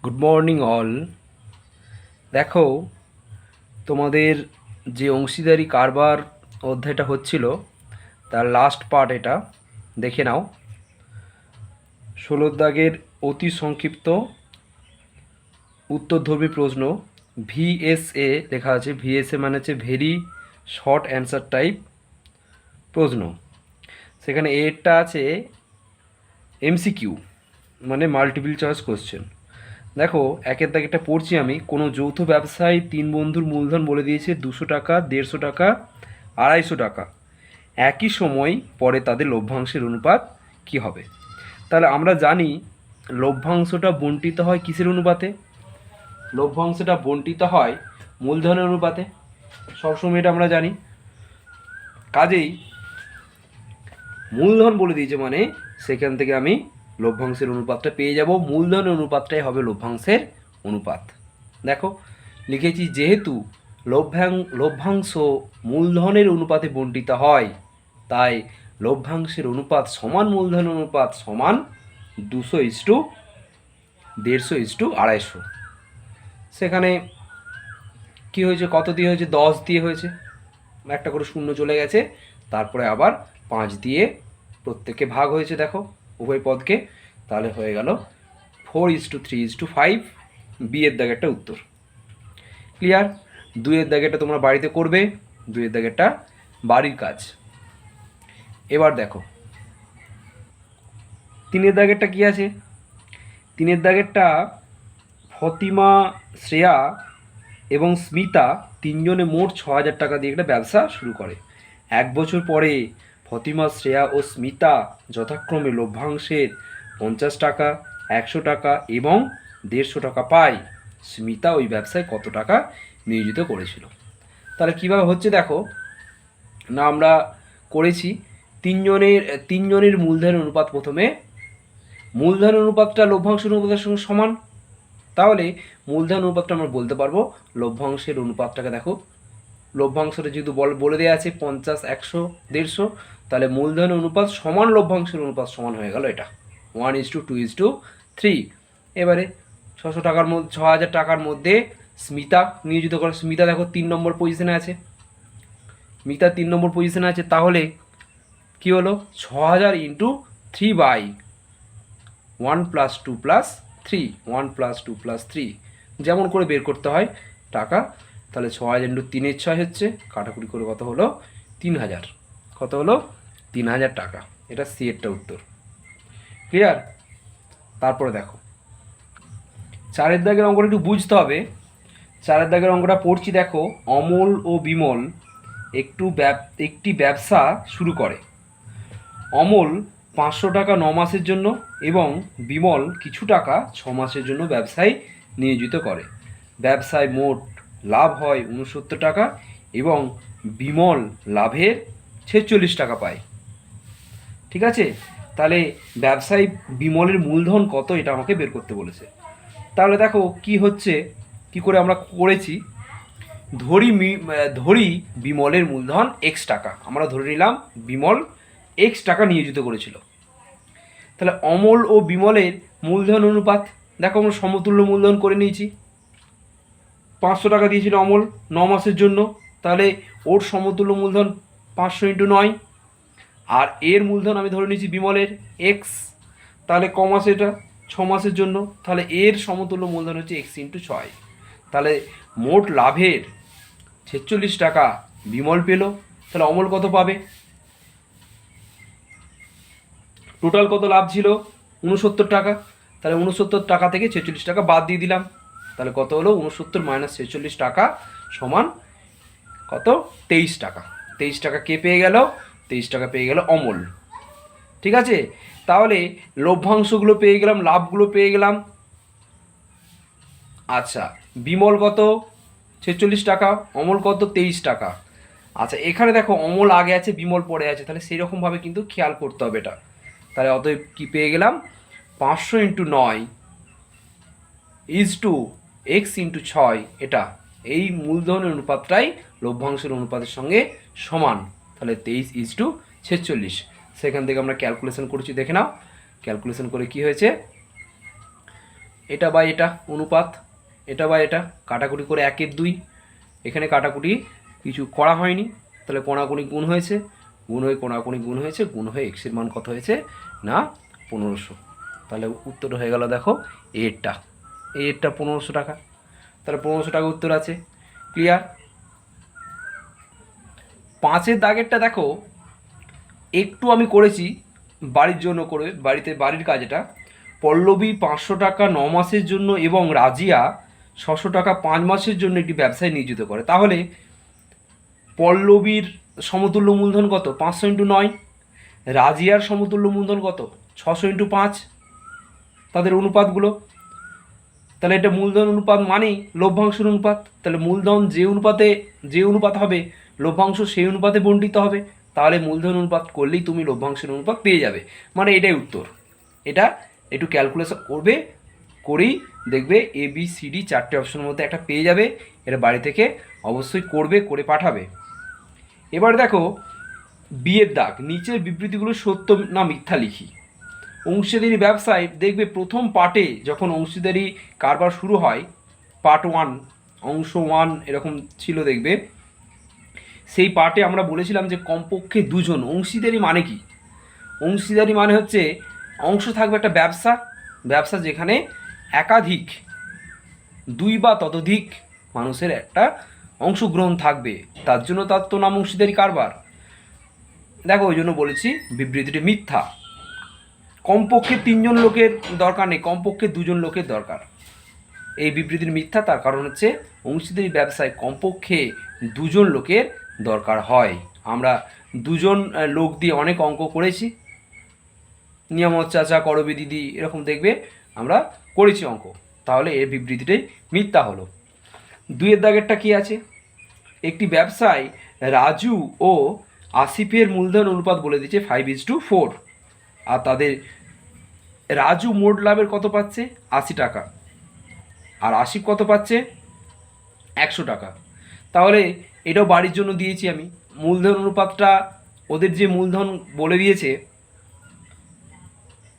Good morning all. দেখো, তোমাদের যে অংশীদারি কারবার অধ্যায়টা হচ্ছিল তার লাস্ট পার্ট এটা দেখে নাও। ১৬ দাগের অতি সংক্ষিপ্ত উত্তরধর্মী প্রশ্ন, ভিএসএ লেখা আছে। ভিএসএ মানে হচ্ছে ভেরি শর্ট অ্যান্সার টাইপ প্রশ্ন। সেখানে এরটা আছে এমসিকিউ, মানে মাল্টিপল চয়েস কোশ্চেন। দেখো, একের দাগেরটা পড়ছি আমি। কোনো যৌথ ব্যবসায় তিন বন্ধুর মূলধন বলে দিয়েছে 200 টাকা, 150 টাকা, 250 টাকা। একই সময় পরে তাদের লভ্যাংশের অনুপাত কি হবে? তাহলে আমরা জানি লভ্যাংশটা বণ্টিত হয় কিসের অনুপাতে? লভ্যাংশটা বণ্টিত হয় মূলধনের অনুপাতে। সবসময় এটা আমরা জানি। কাজেই মূলধন বলে দিয়েছে মানে সেখান থেকে আমি লভ্যাংশের অনুপাতটা পেয়ে যাব। মূলধনের অনুপাতটাই হবে লভ্যাংশের অনুপাত। দেখো, লিখেছি যেহেতু লভ্যাংশ মূলধনের অনুপাতে বণ্টিত হয়, তাই লভ্যাংশের অনুপাত সমান মূলধনের অনুপাত সমান 200:150:250। সেখানে কি হয়েছে, কত দিয়ে হয়েছে? 10 দিয়ে হয়েছে। একটা করে শূন্য চলে গেছে, তারপরে আবার 5 দিয়ে প্রত্যেককে ভাগ হয়েছে। দেখো উভয় পদকে, তাহলে হয়ে গেল 4:3:5। বিয়ের দাগেরটা উত্তর। ক্লিয়ার? দুইয়ের দাগেরটা তোমরা বাড়িতে করবে, দুইয়ের দাগেরটা বাড়ির কাজ। এবার দেখো তিনের দাগেরটা কি আছে? তিনের দাগেরটা ফতিমা, শ্রেয়া এবং স্মিতা তিনজনে মোট 6,000 টাকা দিয়ে একটা ব্যবসা শুরু করে। 1 বছর পরে ফতিমা, শ্রেয়া ও স্মিতা যথাক্রমে লভ্যাংশের 50 টাকা, 100 টাকা এবং 150 টাকা পায়। স্মিতা ওই ব্যবসায় কত টাকা নিয়োজিত করেছিল? তাহলে কীভাবে হচ্ছে দেখো না, আমরা করেছি তিনজনের মূলধনের অনুপাত। প্রথমে মূলধনের অনুপাতটা লভ্যাংশের অনুপাতের সঙ্গে সমান। তাহলে মূলধন অনুপাতটা আমরা বলতে পারবো লভ্যাংশের অনুপাতটাকে। দেখো, লভ্যাংশটা যেহেতু বলে দেওয়া আছে 50, 100, 150, তাহলে মূলধন অনুপাত সমান লভ্যাংশের অনুপাত সমান হয়ে গেল এটা 1:2:3। এবারে 600 টাকার মধ্যে 6,000 টাকার মধ্যে স্মিতা নিয়োজিত করে। স্মিতা দেখো 3 নম্বর পজিশনে আছে। স্মিতা 3 নম্বর পজিশনে আছে, তাহলে কি হলো? 6,000 × 3/1 + 2 + 3, 1 + 2 + 3 যেমন করে বের করতে হয় টাকা। তাহলে 6,000 × 3 = 6 হচ্ছে, কাটাকুটি করে কত হলো? 3,000। কত হলো? 3,000 টাকা। এটা সি এরটা উত্তর। ক্লিয়ার? তারপরে দেখো চারের দাগের অঙ্কটা একটু বুঝতে হবে। চারের দাগের অঙ্কটা পড়ছি। দেখো, অমল ও বিমল একটি ব্যবসা শুরু করে। অমল 500 টাকা 9 মাসের জন্য এবং বিমল কিছু টাকা 6 মাসের জন্য ব্যবসায় নিয়োজিত করে। ব্যবসায় মোট লাভ হয় 69 টাকা এবং বিমল লাভের 46 টাকা পায়। ঠিক আছে? তাহলে ব্যবসায় বিমলের মূলধন কত, এটা আমাকে বের করতে বলেছে। তাহলে দেখো কি হচ্ছে, কি করে আমরা করেছি। ধরি বিমলের মূলধন X টাকা। আমরা ধরে নিলাম বিমল X টাকা নিয়োজিত করেছিল। তাহলে অমল ও বিমলের মূলধন অনুপাত দেখো, আমরা সমতুল্য মূলধন করে নিয়েছি। 500 টাকা দিয়েছিল অমল 9 মাসের জন্য, তাহলে ওর সমতুল্য মূলধন 500 × 9। আর এর মূলধন আমি ধরে নিয়েছি বিমলের X, তাহলে ক মাসে? এটা 6 মাসের জন্য, তাহলে এর সমতুল্য মূলধন হচ্ছে X × 6। তাহলে মোট লাভের 46 টাকা বিমল পেল। তাহলে অমল কত পাবে? টোটাল কত লাভ ছিল? 69 টাকা। তাহলে 69 টাকা থেকে 46 টাকা বাদ দিয়ে দিলাম। তাহলে কত হলো? 69 - 46 টাকা সমান কত? 23 টাকা। 23 টাকা কে পেয়ে গেল? 23 টাকা পেয়ে গেল অমল। ঠিক আছে? তাহলে লভ্যাংশগুলো পেয়ে গেলাম, লাভগুলো পেয়ে গেলাম। আচ্ছা, বিমল কত? 46 টাকা, অমল কত? 23 টাকা। আচ্ছা, এখানে দেখো অমল আগে আছে, বিমল পরে আছে, তাহলে সেরকমভাবে কিন্তু খেয়াল করতে হবে এটা। তাহলে অতএব কী পেয়ে গেলাম? 500 × 9 = X × 6। এটা এই মূলধনের অনুপাতটাই লভ্যাংশের অনুপাতের সঙ্গে সমান। তাহলে 23:46। সেখান থেকে আমরা ক্যালকুলেশন করছি, দেখে নাও। ক্যালকুলেশন করে কি হয়েছে? এটা বা এটা অনুপাত, এটা বা এটা কাটাকুটি করে 1/2, এখানে কাটাকুটি কিছু করা হয়নি, তাহলে কোণাকুণি গুণ হয়েছে, গুণ হয়ে কোণাকুণি গুণ হয়েছে, গুণ হয়ে এক্সের মান কত হয়েছে না 1500। তাহলে উত্তর হয়ে গেল দেখো এরটা, এরটা 1500 টাকা, তাহলে 1500 টাকা উত্তর আছে। ক্লিয়ার? 5-এর দাগেরটা দেখো একটু আমি করেছি বাড়ির জন্য করে, বাড়ির কাজ এটা। পল্লবী 500 টাকা 9 মাসের জন্য এবং রাজিয়া 600 টাকা 5 মাসের জন্য একটি ব্যবসায় নিয়োজিত করে। তাহলে পল্লবীর সমতুল্য মূলধন কত? 500 × 9। রাজিয়ার সমতুল্য মূলধন কত? 600 × 5। তাদের অনুপাতগুলো, তাহলে এটা মূলধন অনুপাত মানেই লভ্যাংশের অনুপাত। তাহলে মূলধন যে অনুপাত হবে লভ্যাংশ সেই অনুপাতে বণ্টিত হবে। তাহলে মূলধন অনুপাত করলেই তুমি লভ্যাংশের অনুপাত পেয়ে যাবে, মানে এটাই উত্তর। এটা একটু ক্যালকুলেশন করবে, করেই দেখবে ABCD 4টে অপশনের মধ্যে একটা পেয়ে যাবে। এটা বাড়ি থেকে অবশ্যই করবে, করে পাঠাবে। এবার দেখো বিয়ের দাগ, নিচের বিবৃতিগুলো সত্য না মিথ্যা লিখি। অংশীদারি ব্যবসায় দেখবে প্রথম পার্টে যখন অংশীদারি কারবার শুরু হয়, পার্ট 1 অংশ 1 এরকম ছিল দেখবে, সেই পার্টে আমরা বলেছিলাম যে কমপক্ষে 2 জন। অংশীদারি মানে কি? অংশীদারি মানে হচ্ছে অংশ থাকবে একটা ব্যবসা যেখানে একাধিক 2 বা ততোধিক মানুষের একটা অংশগ্রহণ থাকবে, তার জন্য তার তো নাম অংশীদারি কারবার। দেখো ওই জন্য বলেছি বিবৃতিটি মিথ্যা। কমপক্ষে 3 জন লোকের দরকার নেই, কমপক্ষে 2 জন লোকের দরকার। এই বিবৃতির মিথ্যা, তার কারণ হচ্ছে অংশীদারি ব্যবসায় কমপক্ষে 2 জন লোকের দরকার হয়। আমরা 2 জন লোক দিয়ে অনেক অঙ্ক করেছি, নিয়ামত চাচা, করবী দিদি, এরকম দেখবে আমরা করেছি অঙ্ক। তাহলে এর বিবৃতিটাই মিথ্যা হলো। 2-এর দাগেরটা কি আছে? একটি ব্যবসায় রাজু ও আসিফের মূলধন অনুপাত বলে দিচ্ছে 5:4, আর তাদের রাজু মোট লাভের কত পাচ্ছে? 80 টাকা, আর আসিফ কত পাচ্ছে? 100 টাকা। তাহলে এটাও বাড়ির জন্য দিয়েছি আমি। মূলধন অনুপাতটা ওদের যে মূলধন বলে দিয়েছে,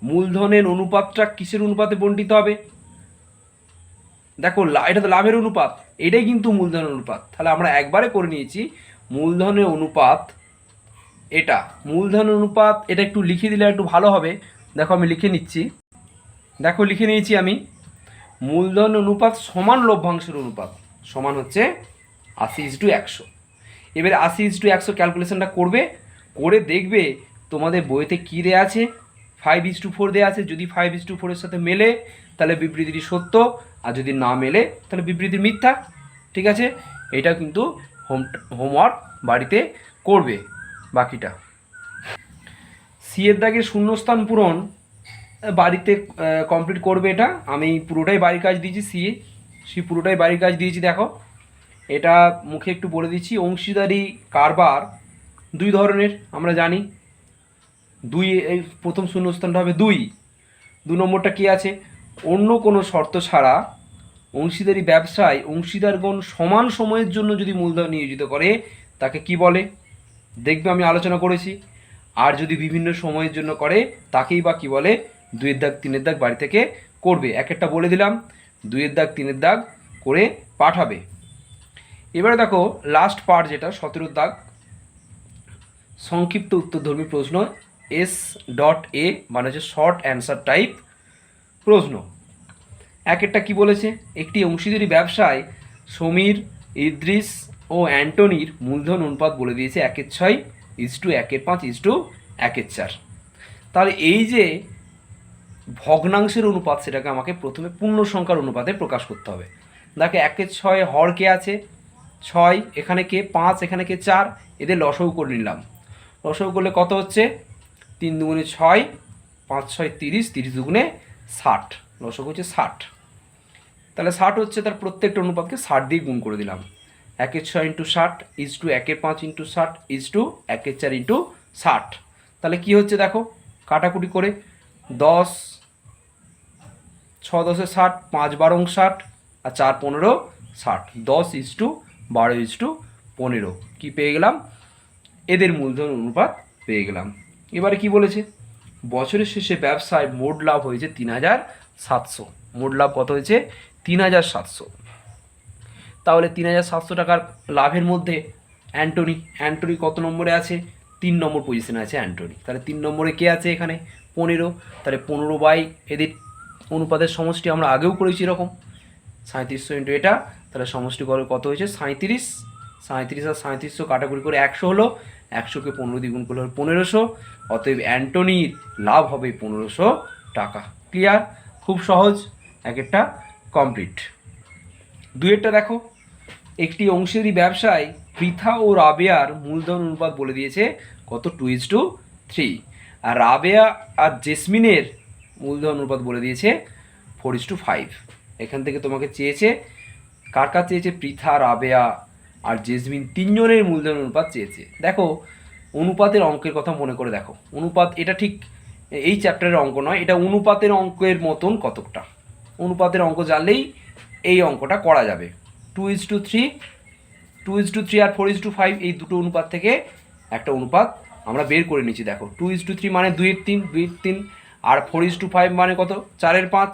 মূলধনের অনুপাতটা কিসের অনুপাতে বণ্টিত হবে? দেখো এটা তো লাভের অনুপাত, এটাই কিন্তু মূলধনের অনুপাত। তাহলে আমরা একবারে করে নিয়েছি মূলধনের অনুপাত, এটা মূলধনের অনুপাত। এটা একটু লিখে দিলে একটু ভালো হবে। দেখো আমি লিখে নিচ্ছি, দেখো লিখে নিয়েছি আমি। মূলধন অনুপাত সমান লভ্যাংশের অনুপাত সমান হচ্ছে 80:100। এবারে 80:100 ক্যালকুলেশনটা করবে, করে দেখবে তোমাদের বইতে কী দেওয়া আছে, 5:4 দেওয়া আছে। যদি 5:4-এর সাথে মেলে তাহলে বিবৃতিটি সত্য, আর যদি না মেলে তাহলে বিবৃতি মিথ্যা। ঠিক আছে? এটা কিন্তু হোমওয়ার্ক বাড়িতে করবে বাকিটা। C-এর দাগের শূন্যস্থান পূরণ বাড়িতে কমপ্লিট করবে। এটা আমি পুরোটাই বাড়ির কাজ দিয়েছি, পুরোটাই বাড়ির কাজ দিয়েছি। দেখো এটা মুখে একটু বলে দিচ্ছি। অংশীদারি কারবার 2 ধরনের আমরা জানি। 2, এই প্রথম শূন্যস্থানটা হবে 2। 2 নম্বরটা কী আছে? অন্য কোনো শর্ত ছাড়া অংশীদারি ব্যবসায় অংশীদারগণ সমান সময়ের জন্য যদি মূলধন নিয়োজিত করে তাকে কি বলে? দেখবে আমি আলোচনা করেছি। আর যদি বিভিন্ন সময়ের জন্য করে তাকেই বা কী বলে? 2-এর দাগ 3-এর দাগ বাড়ি থেকে করবে। এক একটা বলে দিলাম, 2-এর দাগ 3-এর দাগ করে পাঠাবে। এবারে দেখো লাস্ট পার্ট যেটা 17-এর দাগ, সংক্ষিপ্ত উত্তরধর্মী প্রশ্ন S.A মানে হচ্ছে শর্ট অ্যান্সার টাইপ প্রশ্ন। এক একটা কী বলেছে? একটি অংশীদারি ব্যবসায় সমীর, ইদ্রিস ও অ্যান্টনির মূলধন অনুপাত বলে দিয়েছে 1/6:1/5:1/4। তাহলে এই যে ভগ্নাংশের অনুপাত, সেটাকে আমাকে প্রথমে পূর্ণ সংখ্যার অনুপাতে প্রকাশ করতে হবে। দেখো 1/6 হর কে আছে? 6, এখানে কে 5, এখানে কে 4, এদের লসাগু করে নিলাম। লসাগু করলে কত হচ্ছে? 3 দুগুণে 6, 5 6 30, 30 দুগুণে 60, লসাগু হচ্ছে 60। তাহলে 60 হচ্ছে, তার প্রত্যেকটা অনুপাতকে 60 দিয়ে গুণ করে দিলাম। 1/6 × 60 = 1/5 × 60 1/4 × 60। তাহলে কি হচ্ছে দেখো, কাটাকুটি করে 10 6 10 60, 5 12 60, আর 4 15 60, 10:12:15 কি পেয়ে গেলাম? এদের মূলধন অনুপাত পেয়ে গেলাম। এবারে কি বলেছে? বছরের শেষে ব্যবসায় মোট লাভ হয়েছে 3,700। মোট লাভ কত হয়েছে 3700। তাহলে 3700 টাকার লাভের মধ্যে অ্যান্টনি কত নম্বরে আছে? 3 নম্বর পজিশনে আছে অ্যান্টনি। তাহলে 3 নম্বরে কে আছে এখানে? 15। তাহলে 15 বাই এদের অনুপাতের সমষ্টি আমরা আগেও করেছি এরকম 3700 ইন্টু এটা, তাহলে সমষ্টি করে কত হয়েছে 37। 37 আর 3700 কাটাকুটি করে 100 হলো, 100কে 15 দ্বিগুণ করলে হলো 1500। অতএব অ্যান্টনির লাভ হবে 1500 টাকা। ক্লিয়ার? খুব সহজ, এক একটা কমপ্লিট। দুয়েরটা দেখো, একটি অংশীদারি ব্যবসায় পৃথা ও রাবেয়ার মূলধন অনুপাত বলে দিয়েছে কত? 2:3। আর রাবেয়া আর জেসমিনের মূলধন অনুপাত বলে দিয়েছে 4:5। এখান থেকে তোমাকে চেয়েছে কার কাছে চেয়েছে? পৃথা, রাবেয়া আর জেসমিন তিনজনের মূলধন অনুপাত চেয়েছে। দেখো অনুপাতের অঙ্কের কথা মনে করে দেখো, অনুপাত এটা ঠিক এই চ্যাপ্টারের অঙ্ক নয়, এটা অনুপাতের অঙ্কের মতন কতকটা। অনুপাতের অঙ্ক জানলেই এই অঙ্কটা করা যাবে। 2:3 আর 4:5 এই দুটো অনুপাত থেকে একটা অনুপাত আমরা বের করে নিচ্ছি। দেখো 2:3 মানে 2/3, আর 4:5 মানে কত? 4/5।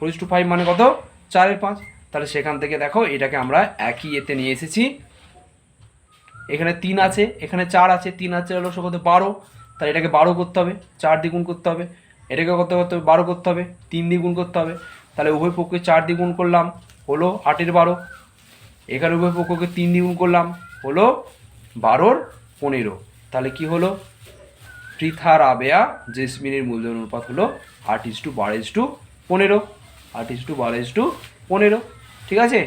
4:5 মানে কত? 4/5। তাহলে সেখান থেকে দেখো এটাকে আমরা একই এতে নিয়ে এসেছি। এখানে 3 আছে, এখানে 4 আছে, 3 আছে হলো কত? 12। তাহলে এটাকে 12 করতে হবে, 4 দ্বিগুণ করতে হবে। এটাকে কত করতে হবে? 12 করতে হবে, 3 দ্বিগুণ করতে হবে। তাহলে উভয় পক্ষে 4 দ্বিগুণ করলাম হলো 8/12। এখানে উভয় পক্ষকে 3 দ্বিগুণ করলাম হলো 12/15। তাহলে কি হলো? পৃথা, রাবেয়া, জেসমিনের মূলধন অনুপাত হলো 8:12:15। 8:12:15। ঠিক আছে,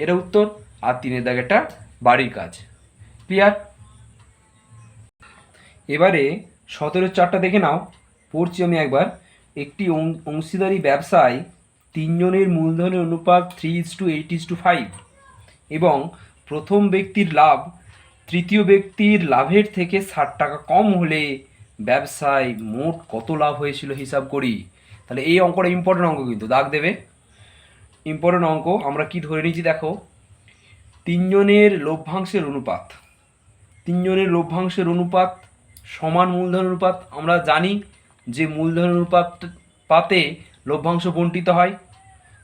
এটা উত্তর। আর 3-এর দাগেরটা বাড়ির কাজ। ক্লিয়ার? এবারে 17-4টা দেখে নাও, পড়ছি আমি একবার। একটি অংশীদারি ব্যবসায় 3 জনের মূলধনের অনুপাত 3:8:5 এবং প্রথম ব্যক্তির লাভ তৃতীয় ব্যক্তির লাভের থেকে 60 টাকা কম হলে ব্যবসায় মোট কত লাভ হয়েছিল হিসাব করি। তাহলে এই অঙ্কটা ইম্পর্টেন্ট অঙ্ক, কিন্তু দাগ দেবে। ইম্পর্টেন্ট অঙ্ক। আমরা কি ধরে নিয়েছি দেখো, 3 জনের লভ্যাংশের অনুপাত, 3 জনের লভ্যাংশের অনুপাত সমান মূলধন অনুপাত। আমরা জানি যে মূলধন অনুপাত পাতে লভ্যাংশ বণ্টিত হয়।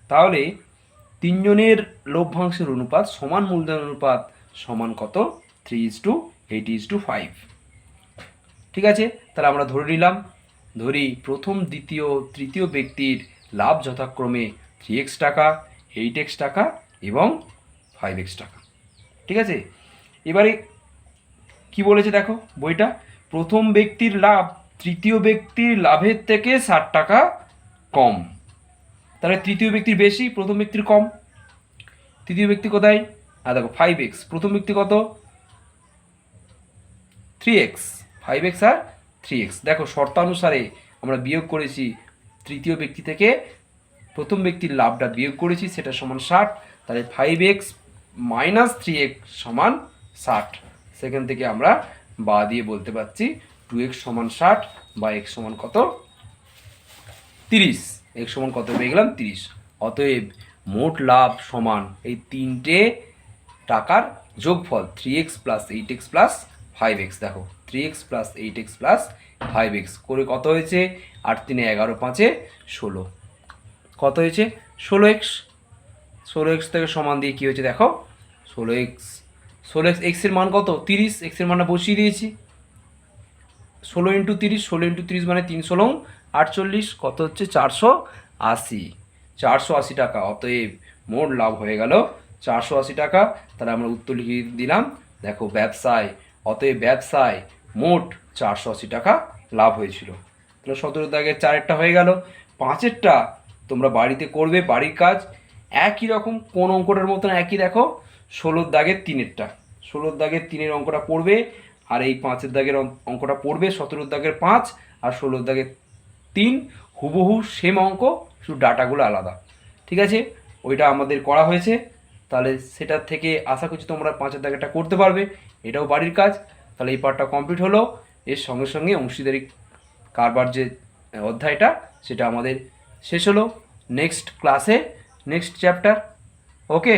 তাহলে 3 জনের লভ্যাংশের অনুপাত সমান মূলধন অনুপাত সমান কত? 3:8:5। ঠিক আছে, তাহলে আমরা ধরে নিলাম, ধরি প্রথম, দ্বিতীয়, তৃতীয় ব্যক্তির লাভ যথাক্রমে 3x টাকা, 8x টাকা এবং 5x টাকা। ঠিক আছে, এবারে কি বলেছে দেখো বইটা, প্রথম ব্যক্তির লাভ তৃতীয় ব্যক্তির লাভের থেকে 60 টাকা কম। তাহলে তৃতীয় ব্যক্তির বেশি, প্রথম ব্যক্তির কম। তৃতীয় ব্যক্তি কোথায়? দেখো 5x, প্রথম ব্যক্তি কত? 3x। 5x আর 3x। দেখো শর্তানুসারে আমরা বিয়োগ করেছি, তৃতীয় ব্যক্তি থেকে প্রথম ব্যক্তির লাভটা বিয়োগ করেছি, সেটা সমান 60। তাহলে 5x মাইনাস 3x সমান 60। সেখান থেকে আমরা বা দিয়ে বলতে পারছি 2x সমান 60 বা x সমান কত? 30। x সমান কত পেয়ে গেলাম? 30। অতএব মোট লাভ সমান এই তিনটে টাকার যোগফল 3x plus 8x plus 5x। দেখো 3x plus 8x plus 5x করে কত হয়েছে? 8 3 11 5 16। কত হয়েছে? 16x। 16x থেকে সমান দিয়ে কী হয়েছে দেখো, 16x। 16x, x এর মান কত? 30। x এর মানটা বসিয়ে দিয়েছি। 16 × 30, 16 × 30 মানে 3 16 48। কত হচ্ছে? 480। 480 টাকা। অতএব মোট লাভ হয়ে গেল 480 টাকা। তাহলে আমরা উত্তর লিখে দিলাম দেখো ব্যবসায়, অতএব ব্যবসায় মোট 480 টাকা লাভ হয়েছিল। তাহলে 17 দাগের 4-এরটা হয়ে গেল। 5-এরটা তোমরা বাড়িতে করবে, বাড়ির কাজ একই রকম, কোন অঙ্কটার মতন একই। দেখো 16 দাগের 3-এরটা, 16 দাগের 3-এর অঙ্কটা পড়বে, আর এই 5-এর দাগের অঙ্কটা পড়বে। 17 দাগের 5 আর 16 দাগের 3 হুবহু সেম অঙ্ক, শুধু ডাটাগুলো আলাদা। ঠিক আছে, ওইটা আমাদের করা হয়েছে। তাহলে সেটার থেকে আশা করছি তোমরা 5-এর দাগেরটা করতে পারবে, এটাও বাড়ির কাজ। তাহলে এই পার্টটা কমপ্লিট হলো। এর সঙ্গে সঙ্গে অংশীদারি কারবার যে অধ্যায়টা সেটা আমাদের শেষ হলো। নেক্সট ক্লাসে নেক্সট চ্যাপ্টার। ওকে।